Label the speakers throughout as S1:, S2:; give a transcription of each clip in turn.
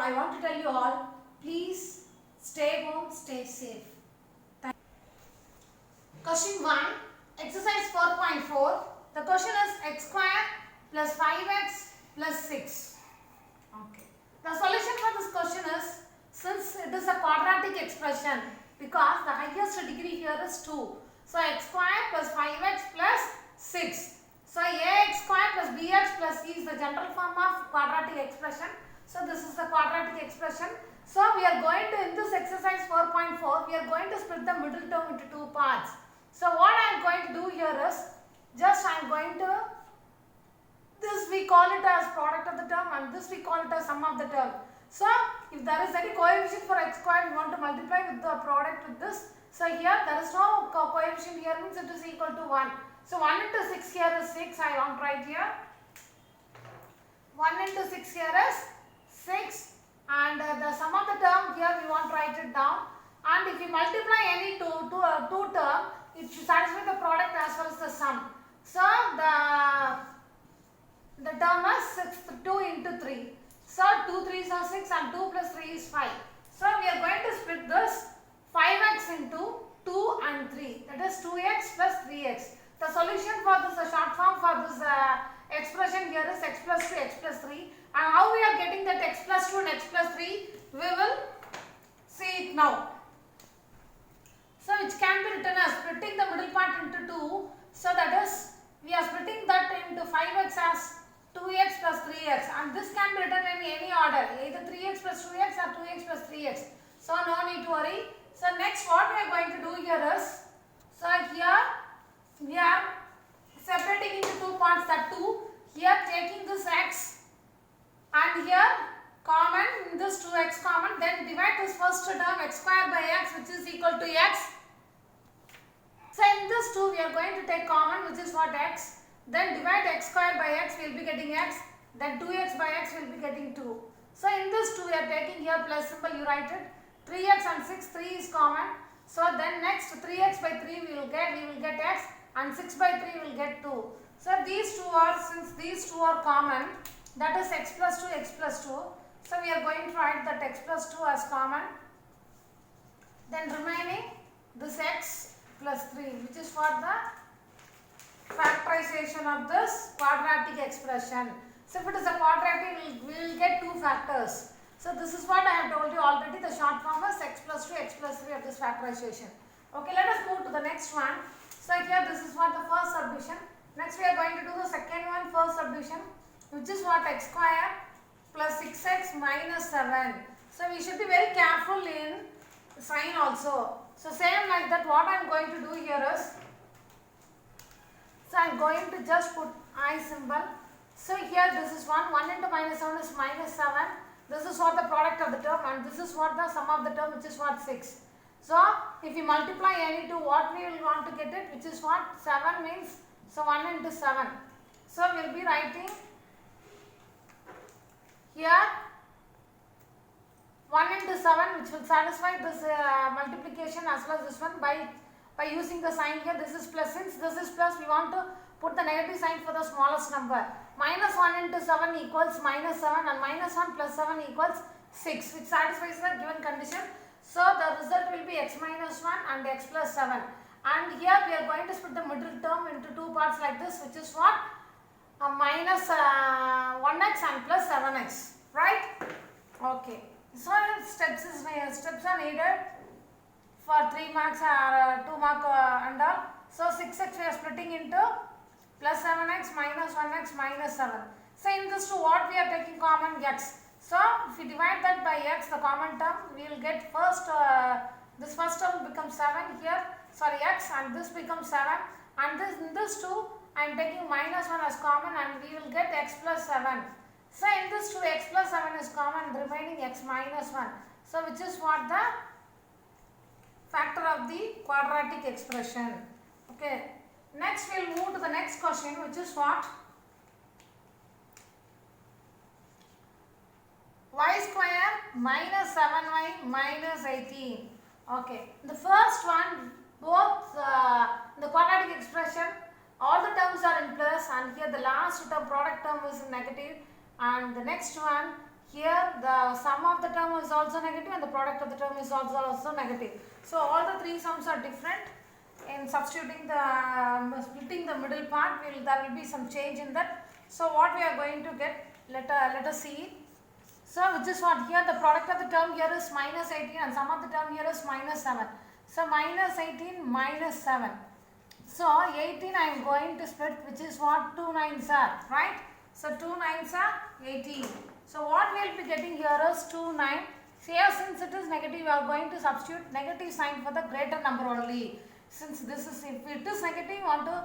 S1: I want to tell you all, please stay home, stay safe. Question 1, exercise 4.4. The question is x square plus 5x plus 6. Okay. The solution for this question is, since it is a quadratic expression, because the highest degree here is 2. So x square plus 5x plus 6. So ax square plus bx plus c is the general form of quadratic expression. So this is the quadratic expression. So we are going to, in this exercise 4.4, we are going to split the middle term into two parts. So what I am going to do here is, just I am going to, this we call it as product of the term and this we call it as sum of the term. So if there is any coefficient for x square, we want to multiply with the product with this. So here there is no coefficient here, means it is equal to 1. So 1 into 6 here is 6, I want to write here. 1 into 6 here is 6, and the sum of the term here we want to write it down. And if you multiply any two term, it should satisfy the product as well as the sum. So the term is 2 into 3. So 2 3s are 6 and 2 plus 3 is 5. So we are going to split this 5x into 2 and 3. That is 2x plus 3x. The solution for this, the short form for this expression here is x plus 2, x plus 3. And how we are getting that x plus 2 and x plus 3, we will see it now. So which can be written as splitting the middle part into 2. So that is, we are splitting that into 5x as 2x plus 3x, and this can be written in any order, either 3x plus 2x or 2x plus 3x. So no need to worry. So next what we are going to do here is, so here we are separating into two parts, that 2, here taking this x and here common, this 2x common, then divide this first term x square by x, which is equal to x. So in this 2 we are going to take common, which is what, x, then divide x square by x, we will be getting x, then 2x by x will be getting 2. So in this 2 we are taking here plus symbol, you write it, 3x and 6, 3 is common. So then next 3x by 3 we will get x, and 6 by 3 will get 2. So these two are, since these two are common, that is x plus 2, x plus 2. So we are going to write that x plus 2 as common. Then remaining this x plus 3, which is for the factorization of this quadratic expression. So if it is a quadratic, we will get two factors. So this is what I have told you already. The short form is x plus 2, x plus 3 of this factorization. Okay, let us move to the next one. So here this is what the first subdivision. Next we are going to do the second one, first subdivision, which is what, x square plus 6x minus 7. So we should be very careful in sign also. So same like that, what I am going to do here is, so I am going to just put I symbol. So here this is 1 into minus 7 is minus 7. This is what the product of the term, and this is what the sum of the term, which is what, 6. So if you multiply any two, what we will want to get it, which is what, 7 means, so 1 into 7. So we will be writing here 1 into 7, which will satisfy this multiplication as well as this one by using the sign here. This is plus, since this is plus, we want to put the negative sign for the smallest number. Minus 1 into 7 equals minus 7, and minus 1 plus 7 equals 6, which satisfies the given condition. So the result will be x minus 1 and x plus 7. And here we are going to split the middle term into two parts like this, which is what, minus 1x and plus 7x, right? Okay. So steps are needed for 3 marks or 2 mark and all. So 6x we are splitting into plus 7x minus 1x minus 7. So in this 2, what we are taking common, x. So if we divide that by x, the common term, we will get first, this first term becomes 7 here, sorry, x, and this becomes 7, and in this 2 I am taking minus 1 as common, and we will get x plus 7. So in this 2, x plus 7 is common, remaining x minus 1. So which is what, the factor of the quadratic expression. Okay. Next we will move to the next question, which is what, y square minus 7y minus 18. Okay. The first one, both the quadratic expression, all the terms are in plus, and here the last term, product term, is in negative, and the next one, here the sum of the term is also negative and the product of the term is also negative. So all the three sums are different. In substituting the splitting the middle part, there will be some change in that. So what we are going to get, let us see. So which is what, here the product of the term here is minus 18 and sum of the term here is minus 7. So minus 18 minus 7. So 18 I am going to split, which is what, 2 nines are, right? So 2 nines are 18. So what we will be getting here is 2 9. Here since it is negative, we are going to substitute negative sign for the greater number only. Since this is, if it is negative, we want to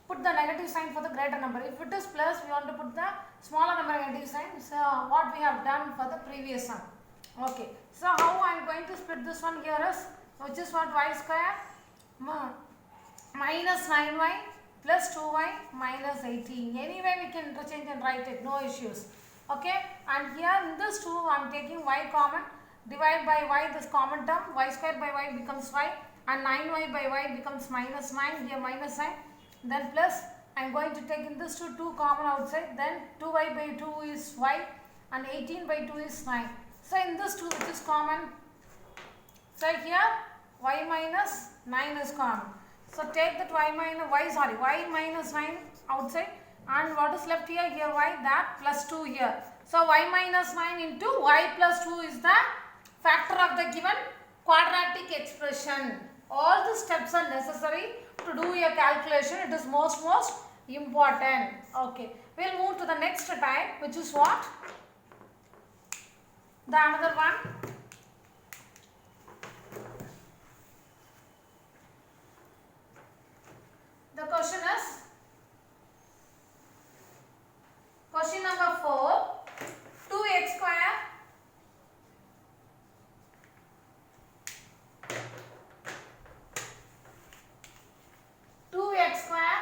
S1: put the negative sign for the greater number. If it is plus, we want to put the smaller number negative sign. So what we have done for the previous sum. Okay. So how I am going to split this one here is, which is what, y square minus 9y plus 2y minus 18. Anyway, we can interchange and write it, no issues. Okay. And here in this 2, I am taking y common. Divide by y, this common term, y square by y becomes y. And 9y by y becomes minus 9, here minus sign, then plus, I am going to take in this 2 common outside, then 2y by 2 is y and 18 by 2 is 9. So in this 2 which is common, so here y minus 9 is common. So take that y minus 9 outside, and what is left here, y, that plus 2 here. So y minus 9 into y plus 2 is the factor of the given quadratic expression. All the steps are necessary to do a calculation. It is most important. Okay. We will move to the next type, which is what? The another one. The question is, question number 4, 2x square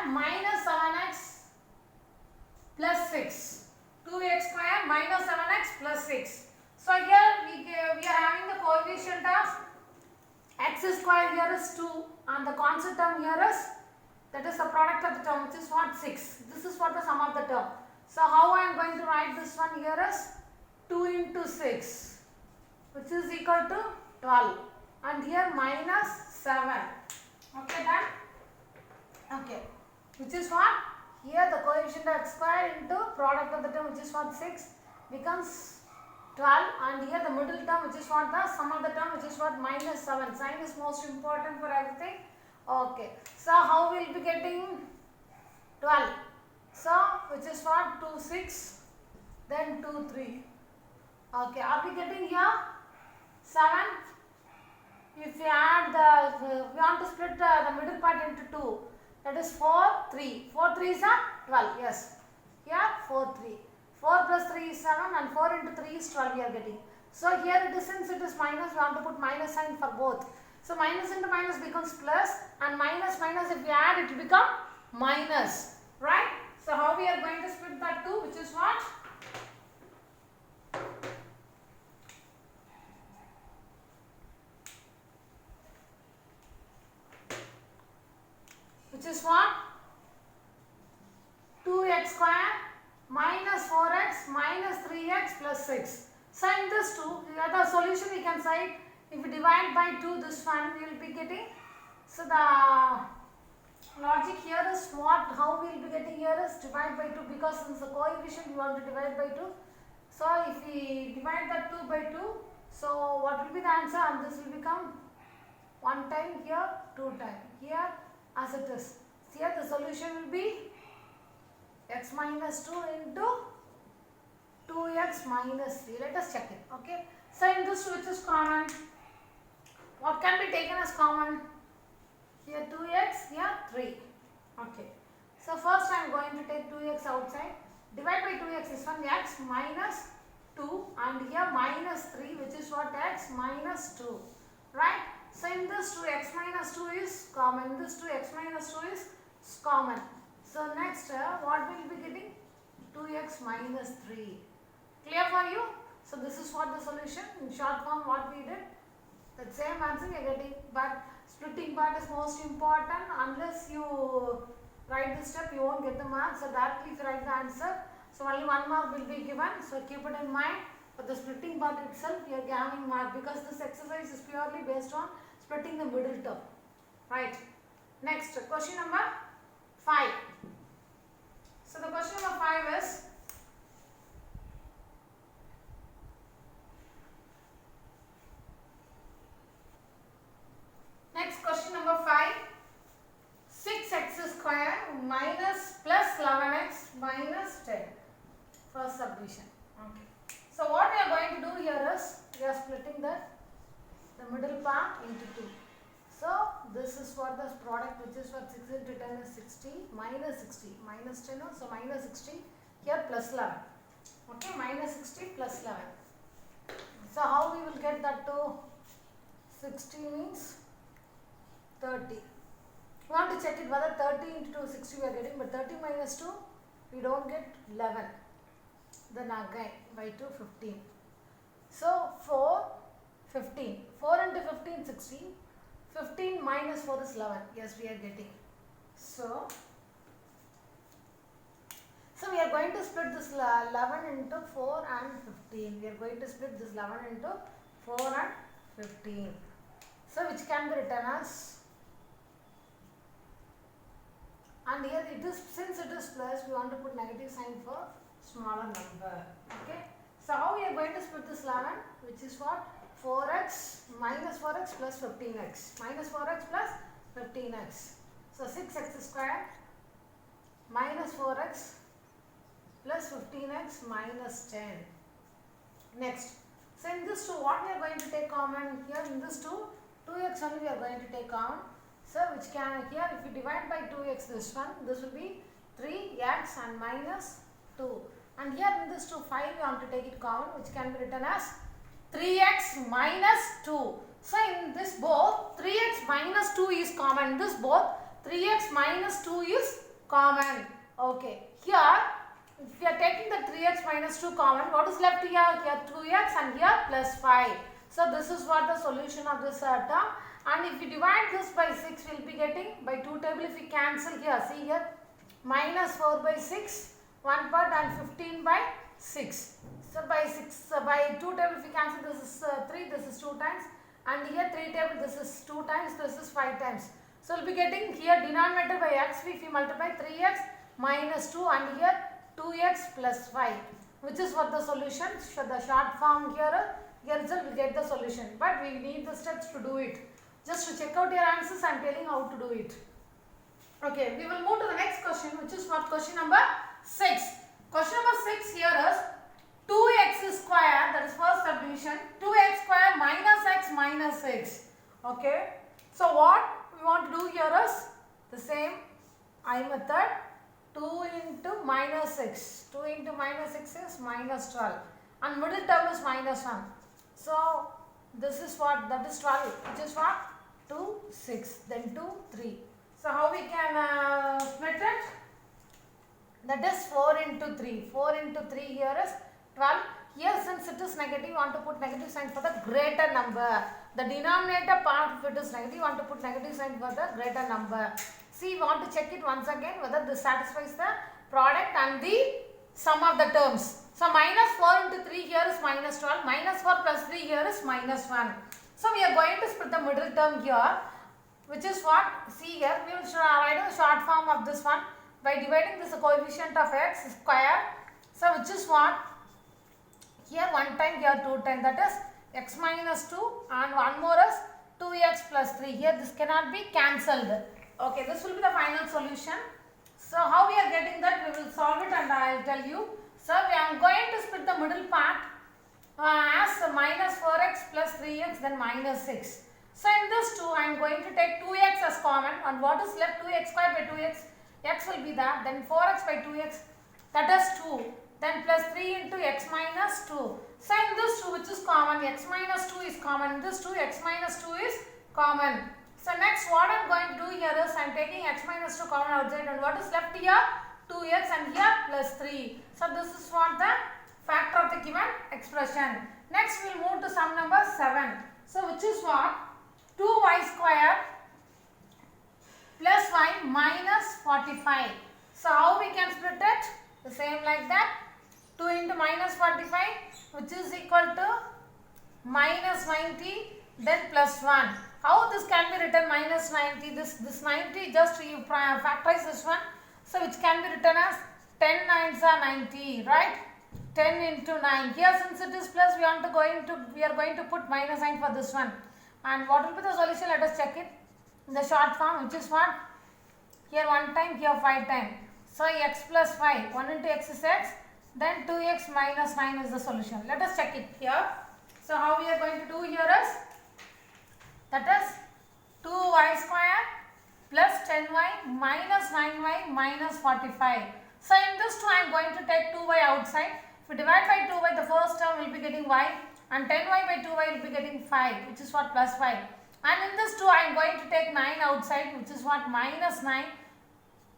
S1: minus 7x plus 6. 2x square minus 7x plus 6. So here we are having the coefficient of x square here is 2 and the constant term here is, that is the product of the term, which is what, 6. This is what the sum of the term. So how I am going to write this one here is 2 into 6, which is equal to 12, and here minus 7. Okay, done? Okay. Which is what? Here the coefficient of x square into product of the term, which is what, 6, becomes 12, and here the middle term, which is what, the sum of the term, which is what, minus 7. Sign is most important for everything. Okay. So how we will be getting 12? So which is what, 2 6, then 2 3. Okay. Are we getting here 7? If we add the, we want to split the middle part into 2. That is 4 3. 4 3s are 12. Yes. Here 4 3. 4 plus 3 is 7 and 4 into 3 is 12 we are getting. So here it is, since it is minus, we want to put minus sign for both. So minus into minus becomes plus, and minus minus, if we add it will become minus. Right? So how we are going to split that 2, which is what? Which is what? 2x square minus 4x minus 3x plus 6. So in this 2, the solution we can say, if we divide by 2 this one, we will be getting, so the logic here is what, how we will be getting here is divide by 2, because since the coefficient we want to divide by 2. So if we divide that 2 by 2, so what will be the answer, and this will become 1 time here, 2 time here as it is. Here the solution will be x minus 2 into 2x minus 3. Let us check it. Okay. So in this 2 which is common, what can be taken as common? Here 2x, here 3. Okay. So first I am going to take 2x outside. Divide by 2x is from x minus 2, and here minus 3, which is what, x minus 2. Right? So in this 2 x minus 2 is common. In this 2 x minus 2 is common. So next what we will be getting? 2x minus 3. Clear for you? So this is what the solution. In short form what we did. That same answer we are getting, but splitting part is most important. Unless you write this step, you won't get the mark. So directly if you write the answer, so only 1 mark will be given. So keep it in mind. For the splitting part itself, we are having mark because this exercise is purely based on splitting the middle term. Right. Next, question number 5. So the question number 5 is, next question number 5, 6x square minus plus 11x minus 10. First subdivision. Okay. So what we are going to do here is, we are splitting the middle part into 2. So this is for the product, which is for 6 into 10 is 60, minus 60, minus 10, so minus 60, here plus 11. Okay, minus 60 plus 11. So how we will get that to 60 means 30. We want to check it whether 30 into 60 we are getting, but 30 minus 2 we don't get 11. Then again by 2, 15. So 4, 15. 4 into 15, 16. 15 minus 4 is 11. Yes, we are getting. So we are going to split this 11 into 4 and 15. We are going to split this 11 into 4 and 15. So which can be written as, and here it is, since it is plus, we want to put negative sign for smaller number. Okay. So how we are going to split this 11, which is what? 4x minus 4x plus 15x. Minus 4x plus 15x. So 6x square minus 4x plus 15x minus 10. Next. So in this 2, what we are going to take common? Here in this 2, 2x only we are going to take common. So which can, here if you divide by 2x this one, this will be 3x and minus 2. And here in this 2, 5 we want to take it common, which can be written as 3x minus 2. So in this both 3x minus 2 is common. In this both 3x minus 2 is common. Okay. Here if you are taking the 3x minus 2 common, what is left here? Here 2x and here plus 5. So this is what the solution of this term. And if you divide this by 6, we will be getting by 2 table. If we cancel here, see here, minus 4 by 6, 1 part and 15 by 6. So by 6, by 2 table if we cancel, this is 3, this is 2 times, and here 3 table, this is 2 times, this is 5 times. So we will be getting here denominator by x, if we multiply 3x minus 2 and here 2x plus 5, which is what the solution. So the short form here itself will get the solution, but we need the steps to do it. Just to check out your answers, I am telling how to do it. Okay, we will move to the next question, which is what? Question number 6. Question number 6 here is 2x square, that is first subdivision, 2x square minus x minus 6. Okay. So what we want to do here is the same I method. 2 into minus 6. 2 into minus 6 is minus 12. And middle term is minus 1. So this is what? That is 12. Which is what? 2, 6. Then 2, 3. So how we can split it? That is 4 into 3. 4 into 3 here is 12. Here since it is negative, you want to put negative sign for the greater number. The denominator part, if it is negative, you want to put negative sign for the greater number. See, we want to check it once again whether this satisfies the product and the sum of the terms. So minus 4 into 3 here is minus 12. Minus 4 plus 3 here is minus 1. So we are going to split the middle term here, which is what? See here, we will write the short form of this one by dividing this coefficient of x square. So which is what? Here 1 time, here 2 time, that is x minus 2 and one more is 2x plus 3. Here this cannot be cancelled. Okay, this will be the final solution. So how we are getting that, we will solve it and I will tell you. So we are going to split the middle part as minus 4x plus 3x then minus 6. So in this 2 I am going to take 2x as common, and what is left? 2x square by 2x, x will be that, then 4x by 2x, that is 2, then plus 3 into x minus 2. So in this 2 which is common, x minus 2 is common, in this 2 x minus 2 is common. So next what I am going to do here is I am taking x minus 2 common outside, and what is left here? 2x and here plus 3. So this is what the factor of the given expression. Next we will move to sum number 7. So which is what? 2y square plus y minus 45. So how we can split it? The same like that. 2 into minus 45, which is equal to minus 90, then plus 1. How this can be written minus 90? This 90, just you factorize this one. So which can be written as 10 nines are 90, right? 10 into 9. Here since it is plus, we are going to put minus sign for this one. And what will be the solution? Let us check it. In the short form, which is what? Here 1 time, here 5 time. So x plus 5. 1 into x is x. Then 2x minus 9 is the solution. Let us check it here. So how we are going to do here is, that is 2y square plus 10y minus 9y minus 45. So in this 2 I am going to take 2y outside. If we divide by 2y, the first term will be getting y, and 10y by 2y will be getting 5, which is what? Plus 5. And in this 2 I am going to take 9 outside, which is what? Minus 9.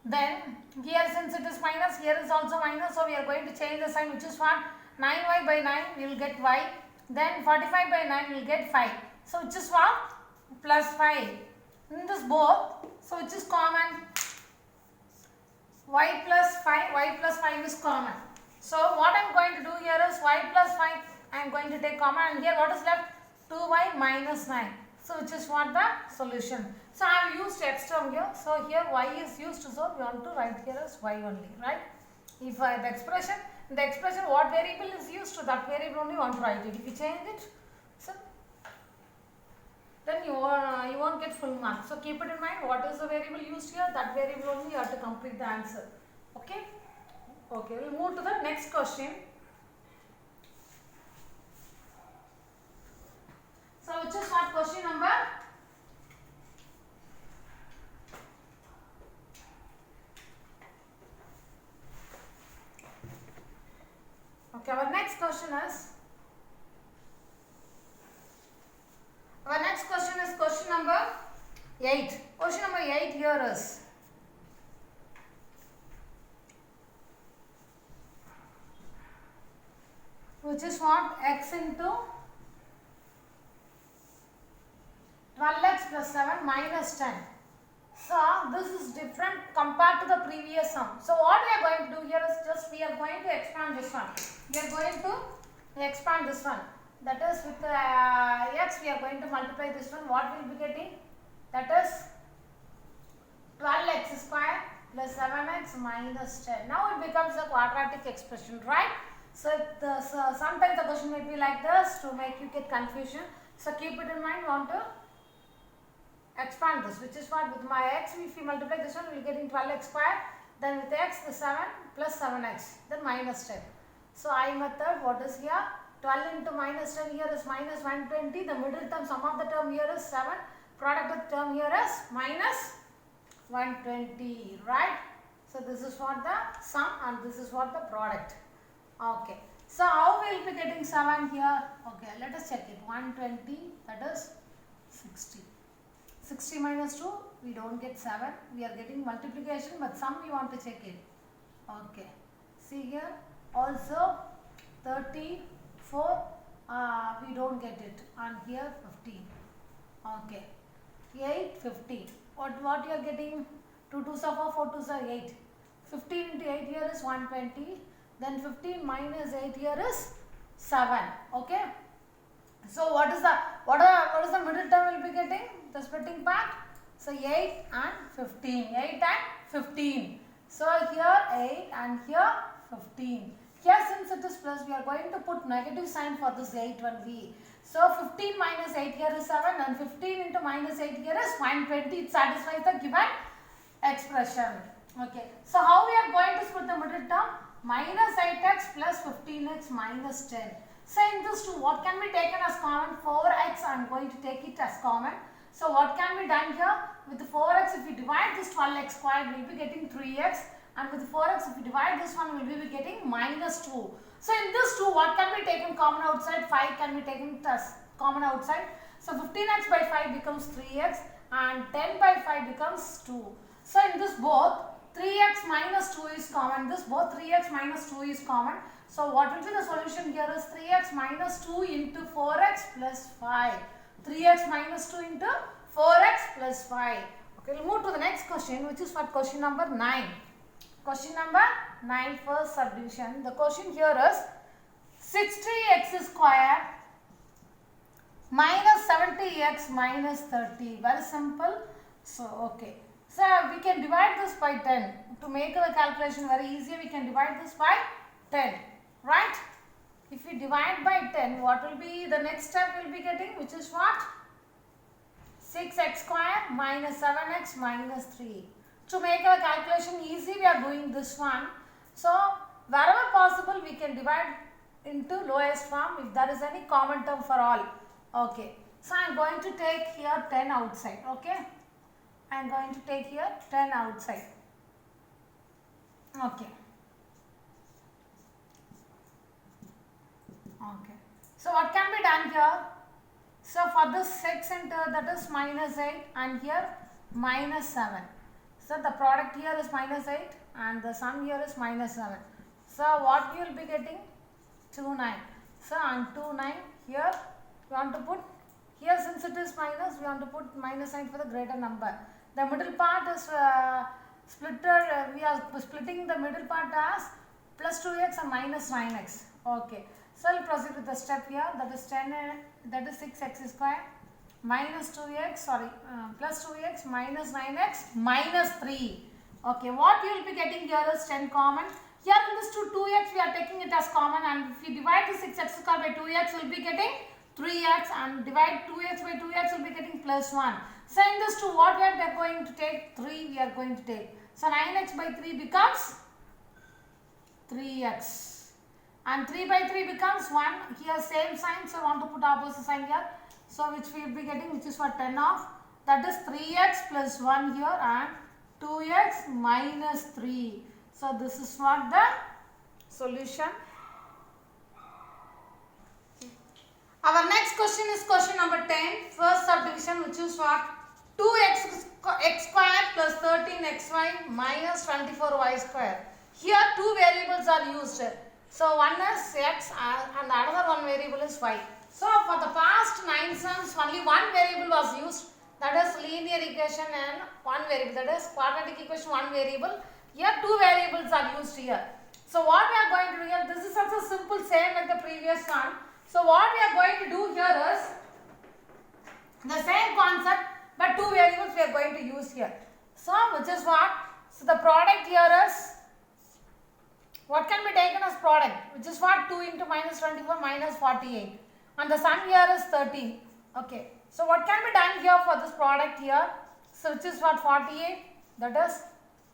S1: Then here since it is minus, here is also minus, so we are going to change the sign, which is what? 9y by 9 we will get y. Then 45 by 9 we will get 5. So which is what? Plus 5. In this both, so which is common? Y plus 5 is common. So what I am going to do here is y plus 5 I am going to take common, and here what is left? 2y minus 9. So which is what? The solution. So I have used x term here. So here y is used, so we want to write here as y only, right? If the expression what variable is used, to that variable only want to write it. If you change it, so then you won't get full mark. So keep it in mind, what is the variable used here, that variable only you have to complete the answer. Okay? Okay, we'll move to the next question. So which is what? Question number okay, our next question is question number 8. Question number 8 here is, which is what? X into 12x plus 7 minus 10. So this is different compared to the previous sum. So what we are going to do here is, just we are going to expand this one. We are going to expand this one. That is with x we are going to multiply this one. What will be getting? That is 12x square plus 7x minus 10. Now it becomes a quadratic expression, right? So sometimes the question may be like this to make you get confusion. So keep it in mind, we want to expand this, which is what? With my x, if we multiply this one, we will get in 12x square. Then with x, the 7 plus 7x, then minus 10. So I method, what is here? 12 into minus 10 here is minus 120. The middle term, sum of the term here is 7. Product of the term here is minus 120, right? So this is what the sum and this is what the product. Okay. So how we will be getting 7 here? Okay, let us check it. 120, that is 60. 60 minus 2, we don't get 7. We are getting multiplication, but sum we want to check it. Okay. See here, also 34, we don't get it. And here 15. Okay. 8, 15. What you are getting? 2 2s are 4, 4 2s are 8. 15 into 8 here is 120. Then 15 minus 8 here is 7. Okay. So what is the middle term will be getting? The splitting part. So 8 and 15. 8 and 15. So here 8 and here 15. Here since it is plus, we are going to put negative sign for this 8 only. So 15 minus 8 here is 7 and 15 into minus 8 here is 120. It satisfies the given expression. Okay. So how we are going to split the middle term? Minus 8x plus 15x minus 10. So in this 2, what can be taken as common? 4x, I am going to take it as common. So what can be done here? With the 4x, if we divide this 12x squared, we will be getting 3x. And with the 4x, if we divide this one, we will be getting minus 2. So in this 2, what can be taken common outside? 5 can be taken as common outside. So 15x by 5 becomes 3x and 10 by 5 becomes 2. So in this both, 3x minus 2 is common. This both 3x minus 2 is common. So what will be the solution here is 3x minus 2 into 4x plus 5. 3x minus 2 into 4x plus 5. Okay, we'll move to the next question, which is for question number 9. Question number 9, first subdivision. The question here is 60x square minus 70x minus 30. Very simple. So, okay. So, we can divide this by 10. To make the calculation very easy, we can divide this by 10. Right? If we divide by 10, what will be the next step we will be getting? Which is what? 6x square minus 7x minus 3. To make our calculation easy, we are doing this one. So, wherever possible, we can divide into lowest form if there is any common term for all. Okay. So, I am going to take here 10 outside. Okay. I am going to take here 10 outside. Okay. Okay. So, what can be done here? So, for this 6 into that is minus 8 and here minus 7. So, the product here is minus 8 and the sum here is minus 7. So, what you will be getting? 2, 9. So, on 2, 9 here we want to put, here since it is minus, we want to put minus sign for the greater number. The middle part is we are splitting the middle part as plus 2x and minus 9x. Okay. So, I will proceed with the step here, that is 10, that is 6x square minus 2x, plus 2x minus 9x minus 3. Okay, what you will be getting here is 10 common. Here in this 2x we are taking it as common, and if we divide the 6x square by 2x, we will be getting 3x, and divide 2x by 2x, we will be getting plus 1. So, in this 2, what we are going to take? 3 we are going to take. So, 9x by 3 becomes 3x. And 3 by 3 becomes 1. Here same sign, so I want to put opposite sign here. So, which we will be getting, which is for 10 of, that is 3x plus 1 here and 2x minus 3. So, this is what the solution. Our next question is question number 10, first subdivision, which is what? 2x square plus 13xy minus 24y square. Here 2 variables are used. So, one is x and another one variable is y. So, for the past 9 sums, only one variable was used, that is linear equation, and one variable, that is quadratic equation, one variable. Here 2 variables are used here. So, what we are going to do here, this is also simple, same like the previous one. So, what we are going to do here is the same concept, but 2 variables we are going to use here. So, which is what? So, the product here is, what can be taken as product, which is what? 2 into minus 24 minus 48, and the sum here is 13. Okay. So, what can be done here for this product here? So, which is what? 48, that is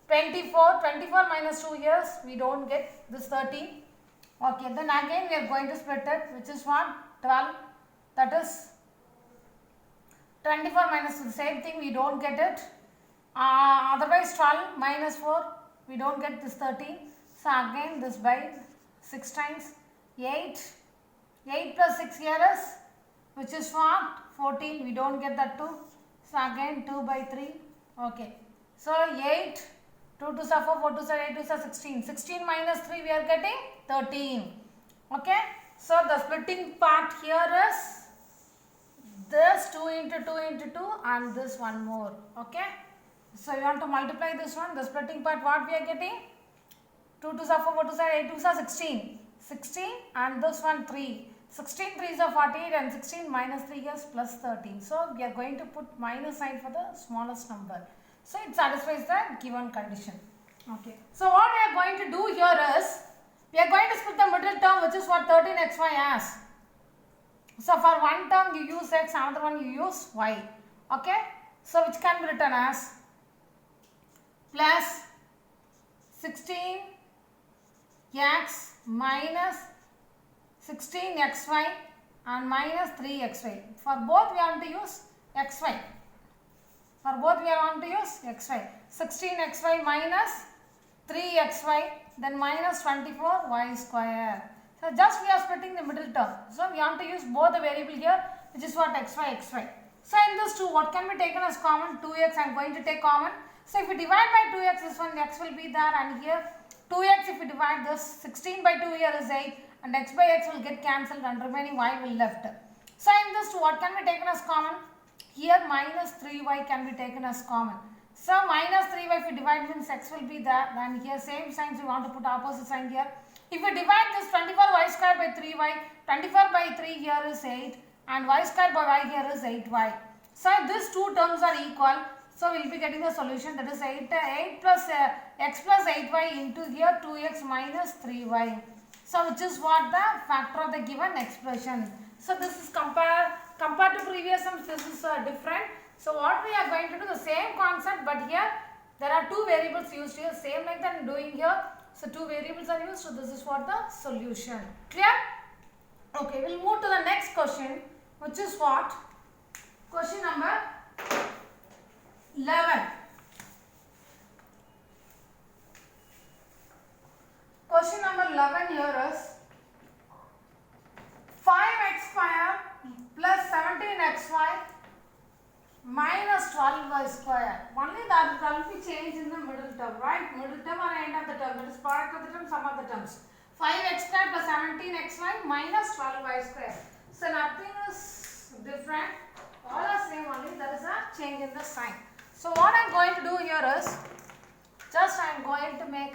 S1: 24 minus 2 years, we don't get this 13. Okay, then again we are going to split it, which is what? 12, that is 24 minus 2, same thing, we don't get it. Otherwise 12 minus 4, we don't get this 13. So, again this by 6 times 8 plus 6 here is, which is what? 14, we don't get that 2. So, again 2 by 3. Okay. So, 8, 2 2s are 4, 4 2s are 8, 2s are 16. 16 minus 3 we are getting 13. Okay. So, the splitting part here is this 2 into 2 into 2 and this one more. Okay. So, you want to multiply this one, the splitting part, what we are getting? 2 2s are 4, 4 2s are 8, 2s are 16. 16 and this one 3. 16 3s are 48 and 16 minus 3 is plus 13. So, we are going to put minus sign for the smallest number. So, it satisfies the given condition. Okay. So, what we are going to do here is, we are going to split the middle term, which is what 13xy as. So, for one term you use x, another one you use y. Okay. So, which can be written as plus 16 x minus 16xy and minus 3xy. For both we want to use xy. For both we want to use xy. 16xy minus 3xy, then minus 24y square. So, just we are splitting the middle term. So, we want to use both the variable here, which is what? xy. So, in this 2, what can be taken as common? 2x I am going to take common. So, if we divide by 2x, this one x will be there, and here 2x, if we divide this, 16 by 2 here is 8, and x by x will get cancelled and remaining y will left. So, in this 2, what can be taken as common? Here minus 3y can be taken as common. So minus 3y if we divide means x will be there. Then here same signs we want to put opposite sign here. If we divide this 24y square by 3y, 24 by 3 here is 8 and y square by y here is 8y. So these two terms are equal. So we will be getting the solution, that is 8 plus x plus 8y into here 2x minus 3y. So which is what the factor of the given expression. So this is compared to previous sums, this is different. So what we are going to do, the same concept, but here there are two variables used here, same like that I am doing here. So two variables are used, so this is what the solution. Clear? Okay, we will move to the next question, which is what? Question number 11. Question number 11 here is 5x square plus 17xy minus 12y square. Only that will be changed in the middle term, right? Middle term or end of the term. That is product of the term, sum of the terms. 5x square plus 17xy minus 12y square. So nothing is different. All are same, only there is a change in the sign. So what I am going to do here is, just I am going to make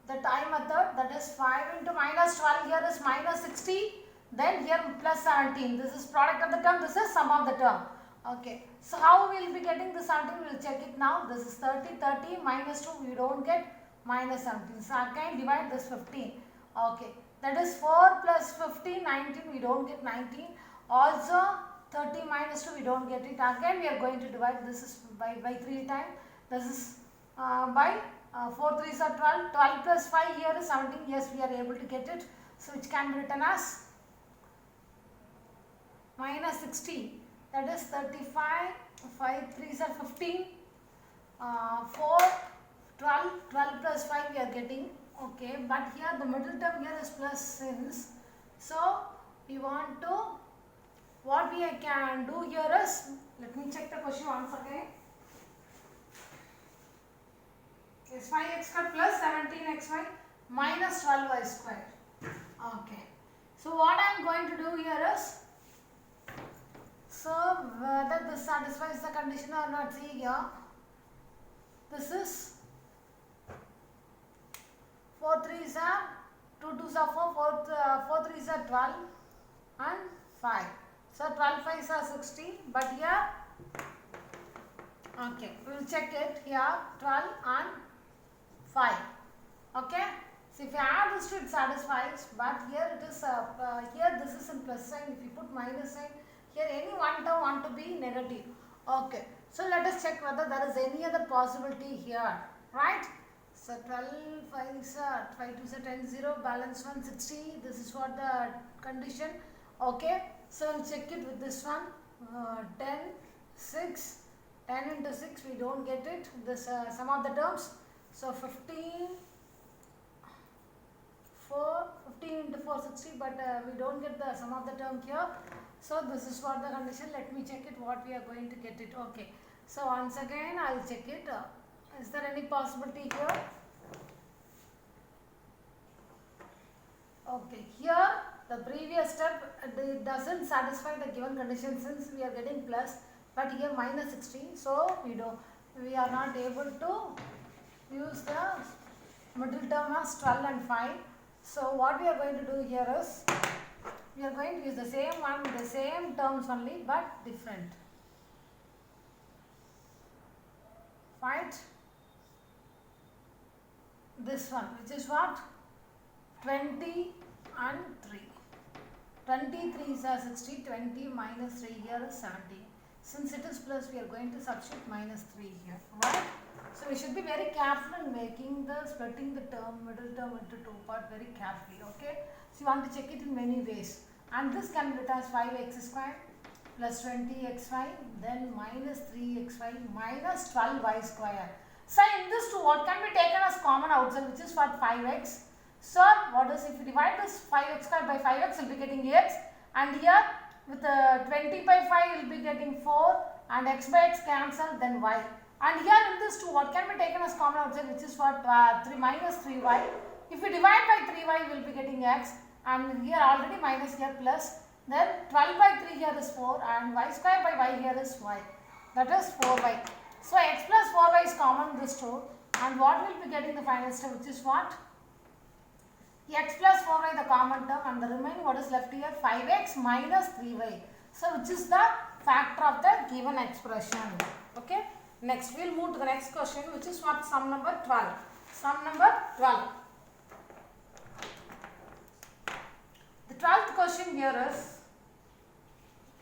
S1: the I method, that is 5 into minus 12, here is minus 60, then here plus 17. This is product of the term, this is sum of the term. Okay, so how we will be getting this 17, we will check it now. This is 30, minus 2, we don't get minus 17. So again divide this 15. Okay, that is 4 plus 15, 19, we don't get 19. Also 30 minus 2, we don't get it. Again we are going to divide, this is by 3 times. This is by 4 3s are 12, 12 plus 5 here is 17, yes we are able to get it. So which can be written as minus 60, that is 35, 5 3s are 15, 4, 12, 12 plus 5 we are getting, okay, but here the middle term here is plus since, so we want to, what we can do here is, let me check the question once again. Is 5x square plus 17xy minus 12y square. Okay. So what I am going to do here is, so whether this satisfies the condition or not, see here, this is 4 3s are 2 2s are 4, 4 3s are 12 and 5. So 12 5s are 60, but here, okay, we will check it here, 12 and 5. Okay, so if you add this to it satisfies, but here it is here this is in plus sign. If you put minus sign here, any one term want to be negative. Okay, so let us check whether there is any other possibility here, right? So 12 5 is 5 2 is 10 0, balance 1 60. This is what the condition. Okay, so we'll check it with this one. 10 6, 10 into 6 we don't get it. This sum of the terms. So 15 into 4 60, but we don't get the sum of the term here. So this is what the condition. Let me check it what we are going to get it. Okay, so once again I will check it. Is there any possibility here? Okay, here the previous step it doesn't satisfy the given condition since we are getting plus, but here minus 16. So we are not able to use the middle term as 12 and 5. So what we are going to do here is, we are going to use the same one, the same terms only, but different. Right? This one, which is what? 20 and 3. 23 is 60, 20 minus 3 here is 70. Since it is plus, we are going to substitute minus 3 here, right? So we should be very careful in making the splitting the term, middle term into two parts very carefully, okay? So you want to check it in many ways. And this can be written as 5x square plus 20xy, then minus 3xy minus 12y square. So in this two, what can be taken as common outside, which is what? 5x. So what is, if you divide this 5x square by 5x, you will be getting x, and here with 20 by 5 you will be getting 4, and x by x cancel, then y. And here in this two, what can be taken as common outside, which is what? 3 minus 3y. If you divide by 3y, you will be getting x, and here already minus here plus, then 12 by 3 here is 4, and y square by y here is y, that is 4y. So x plus 4y is common in this two, and what will be getting the final step, which is what? X plus 4y the common term, and the remaining what is left here, 5x minus 3y. So which is the factor of the given expression. Okay. Next we will move to the next question, which is what? Sum number 12. Sum number 12. The 12th question here is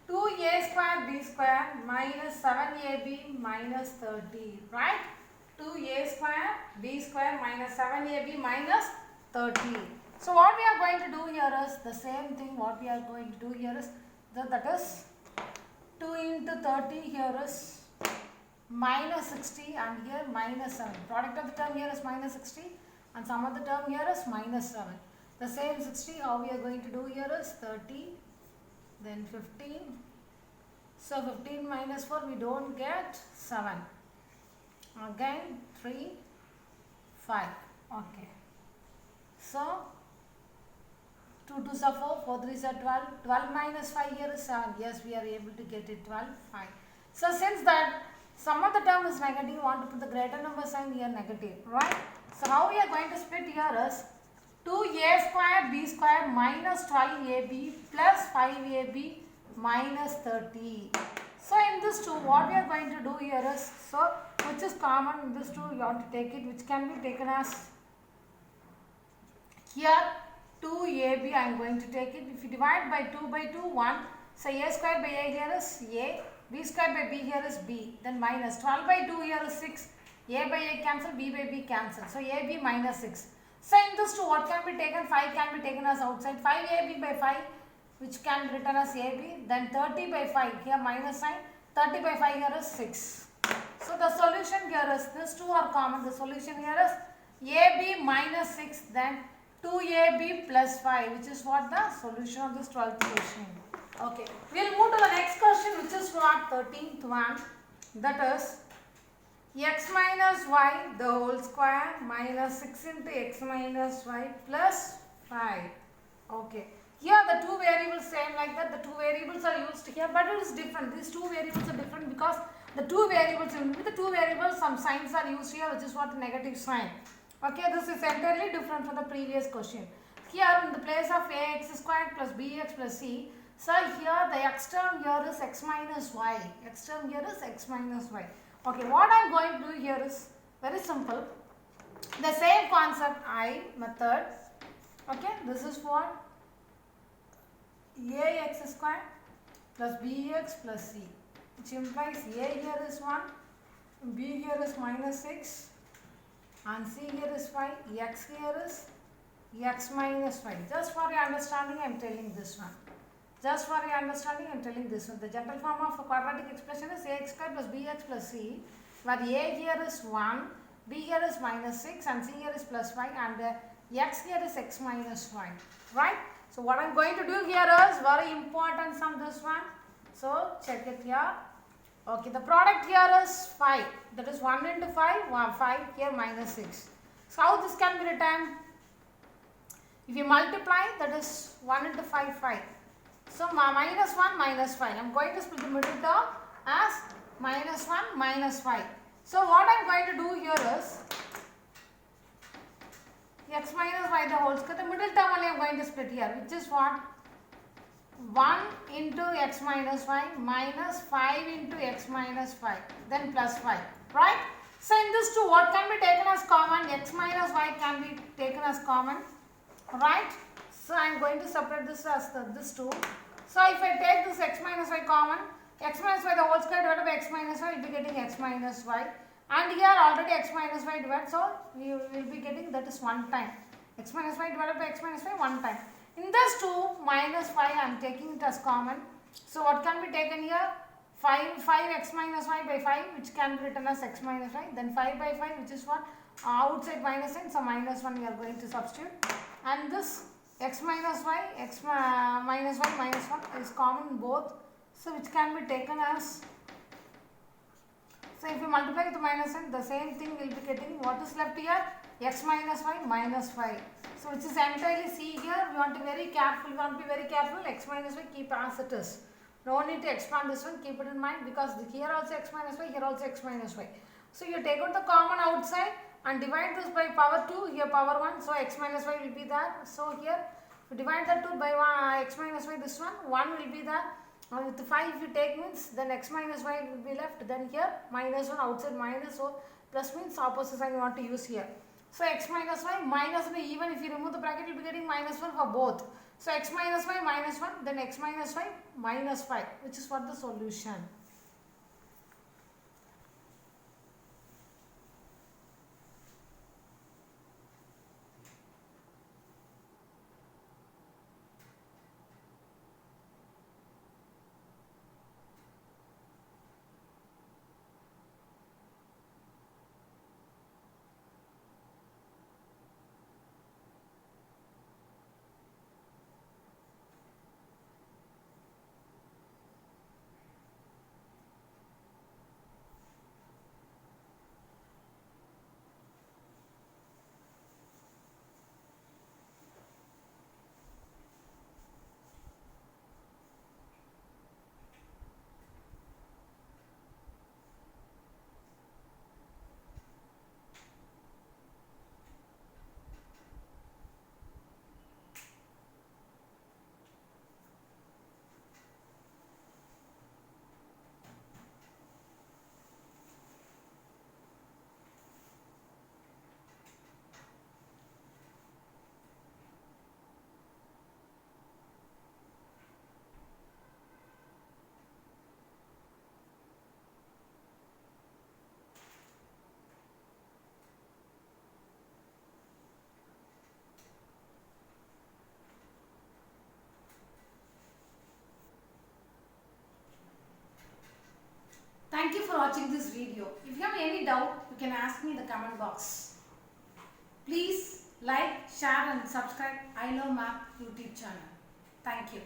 S1: 2a square b square minus 7ab minus 30. Right? 2a square b square minus 7ab minus 30. So what we are going to do here is the same thing. What we are going to do here is that is 2 into 30 here is minus 60, and here minus 7. Product of the term here is minus 60, and sum of the term here is minus 7. The same 60, how we are going to do here is 30, then 15. So 15 minus 4, we don't get 7. Again 3, 5. Okay. So 2 2s are 4, 4 3s are 12. 12 minus 5 here is 7. Yes, we are able to get it 12, 5. So since that sum of the term is negative, we want to put the greater number sign here negative, right? So how we are going to split here is 2a square b square minus 12ab plus 5ab minus 30. So in this 2, what we are going to do here is, so which is common in this 2, you want to take it, which can be taken as here 2ab, I am going to take it. If you divide by 2 by 2, 1. So a square by a here is a, b square by b here is b, then minus 12 by 2 here is 6, a by a cancel, b by b cancel. So ab minus 6. So in this 2, what can be taken? 5 can be taken as outside. 5ab by 5, which can be written as ab, then 30 by 5, here minus sign, 30 by 5 here is 6. So the solution here is, these 2 are common. The solution here is ab minus 6, then 2ab plus 5, which is what the solution of this 12th question. Okay, we will move to the next question, which is what? 13th one, that is x minus y the whole square minus 6 into x minus y plus 5. Okay, here the two variables same like that, the two variables are used here, but it is different. These two variables are different because the two variables, with the two variables some signs are used here, which is what? Negative sign. Okay, this is entirely different from the previous question. Here in the place of ax squared plus bx plus c, so here the x term here is x minus y. X term here is x minus y. Okay, what I am going to do here is very simple. The same concept I method. Okay, this is for ax squared plus bx plus c, which implies a here is 1, b here is minus 6, and c here is 5, x here is x minus 5. Just for your understanding, I am telling this one. Just for your understanding, I am telling this one. The general form of a quadratic expression is ax squared plus bx plus c, where a here is 1, b here is minus 6, and c here is plus 5, and x here is x minus 5. Right? So what I am going to do here is very important from this one. So check it here. Okay, the product here is 5. That is 1 into 5, 5 here minus 6. So how this can be written? If you multiply, that is 1 into 5, 5. So minus 1, minus 5. I am going to split the middle term as minus 1, minus 5. So what I am going to do here is x minus y the whole square. The middle term only I am going to split here, which is what? 1 into x minus y minus 5 into x minus 5, then plus 5. Right? So in this 2, what can be taken as common? X minus y can be taken as common. Right? So I am going to separate this as this 2. So if I take this x minus y common, x minus y the whole square divided by x minus y, we will be getting x minus y. And here already x minus y divided, so we will be getting, that is 1 time. X minus y divided by x minus y 1 time. In this 2 minus 5, I am taking it as common. So what can be taken here? 5x minus y by 5, which can be written as x minus y. Then 5 by 5, which is what? Outside minus sign, so minus 1 we are going to substitute. And this x minus y, x minus y minus 1 is common in both. So which can be taken as, so if you multiply with the minus sign, the same thing will be getting, what is left here? X minus y minus 5. So which is entirely C here. We want to be very careful. X minus y keep as it is. No need to expand this one, keep it in mind, because here also x minus y, here also x minus y. So you take out the common outside and divide this by power 2, here power 1, so x minus y will be there. So here if you divide that 2 by x minus y, this one will be there. With 5 if you take means, then x minus y will be left, then here minus 1 outside minus, so plus means opposite sign you want to use here. So x minus y minus 1, even if you remove the bracket you will be getting minus 1 for both. So x minus y minus 1, then x minus y minus 5, which is what the solution. Thank you for watching this video. If you have any doubt, you can ask me in the comment box. Please like, share and subscribe I Love Math YouTube channel. Thank you.